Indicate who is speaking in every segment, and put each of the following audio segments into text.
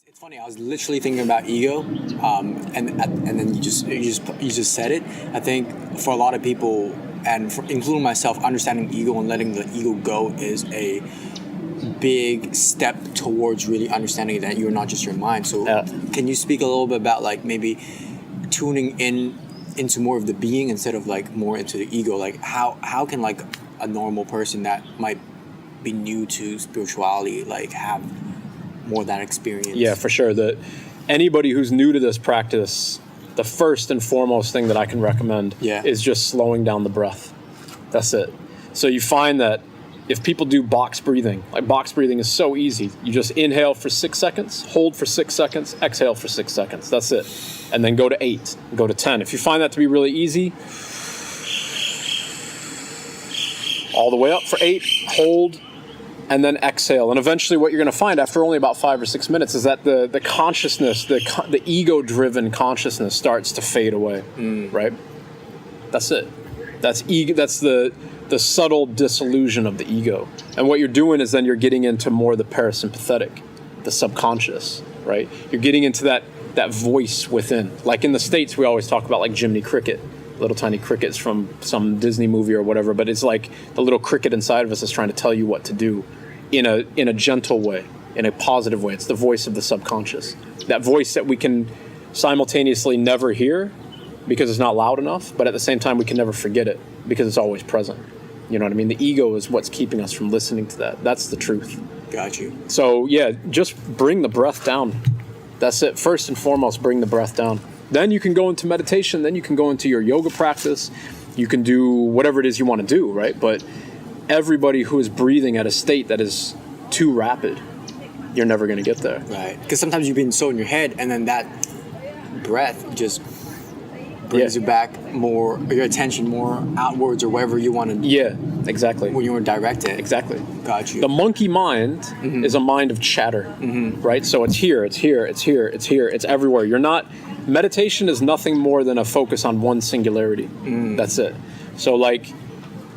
Speaker 1: It's funny. I was literally thinking about ego, and then you just said it. I think for a lot of people, and including myself, understanding ego and letting the ego go is a big step towards really understanding that you're not just your mind. So, can you speak a little bit about like maybe tuning into more of the being instead of like more into the ego? Like how can like a normal person that might be new to spirituality like have more of that experience?
Speaker 2: Yeah, for sure. Anybody who's new to this practice, the first and foremost thing that I can recommend is just slowing down the breath. That's it. So you find that if people do box breathing, like box breathing is so easy. You just inhale for 6 seconds, hold for 6 seconds, exhale for 6 seconds. That's it. And then go to 8, go to 10. If you find that to be really easy, all the way up for 8, hold, and then exhale. And eventually what you're going to find after only about 5 or 6 minutes is that the consciousness, the ego-driven consciousness starts to fade away, right? That's it. That's ego. That's the subtle disillusion of the ego. And what you're doing is then you're getting into more the parasympathetic, the subconscious, right? You're getting into that voice within. Like in the States, we always talk about like Jiminy Cricket, little tiny crickets from some Disney movie or whatever, but it's like the little cricket inside of us is trying to tell you what to do in a gentle way, in a positive way. It's the voice of the subconscious. That voice that we can simultaneously never hear because it's not loud enough, but at the same time we can never forget it because it's always present. You know what I mean? The ego is what's keeping us from listening to that. That's the truth.
Speaker 1: Got you.
Speaker 2: So yeah, just bring the breath down. That's it. First and foremost, bring the breath down. Then you can go into meditation. Then you can go into your yoga practice. You can do whatever it is you want to do, right? But everybody who is breathing at a state that is too rapid, you're never going to get there.
Speaker 1: Right. Because sometimes you've been so in your head, and then that breath just brings you back more, your attention more outwards or wherever you want to.
Speaker 2: Yeah, exactly.
Speaker 1: When you want to direct it.
Speaker 2: Exactly.
Speaker 1: Got you.
Speaker 2: The monkey mind is a mind of chatter, right? So it's here, it's here, it's here, it's here, it's everywhere. Meditation is nothing more than a focus on one singularity. That's it. So like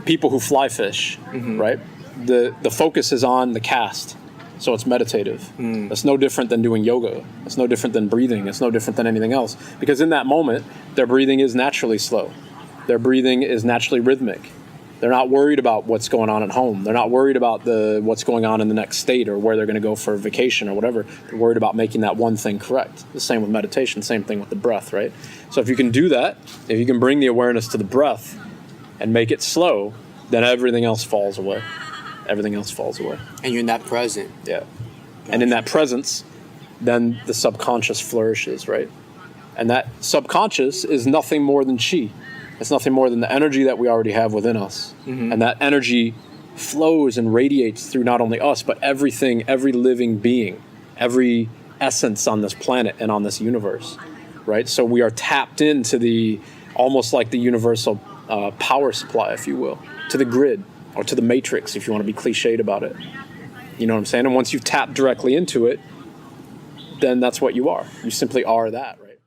Speaker 2: people who fly fish, right? The focus is on the cast. So it's meditative. It's no different than doing yoga. It's no different than breathing. It's no different than anything else. Because in that moment, their breathing is naturally slow. Their breathing is naturally rhythmic. They're not worried about what's going on at home. They're not worried about what's going on in the next state or where they're going to go for a vacation or whatever. They're worried about making that one thing correct. The same with meditation, same thing with the breath, right? So if you can do that, if you can bring the awareness to the breath and make it slow, then everything else falls away. Everything else falls away.
Speaker 1: And you're in that present.
Speaker 2: Yeah. And in that presence, then the subconscious flourishes, right? And that subconscious is nothing more than chi. It's nothing more than the energy that we already have within us. And that energy flows and radiates through not only us, but everything, every living being, every essence on this planet and on this universe, right? So we are tapped into almost like the universal power supply, if you will, to the grid. Or to the matrix, if you want to be cliched about it. You know what I'm saying? And once you've tapped directly into it, then that's what you are. You simply are that, right?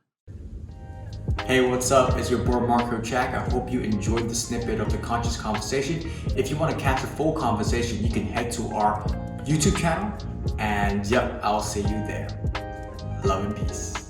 Speaker 1: Hey, what's up? It's your boy Marco Chak. I hope you enjoyed the snippet of the conscious conversation. If you want to catch a full conversation, you can head to our YouTube channel. And yep, I'll see you there. Love and peace.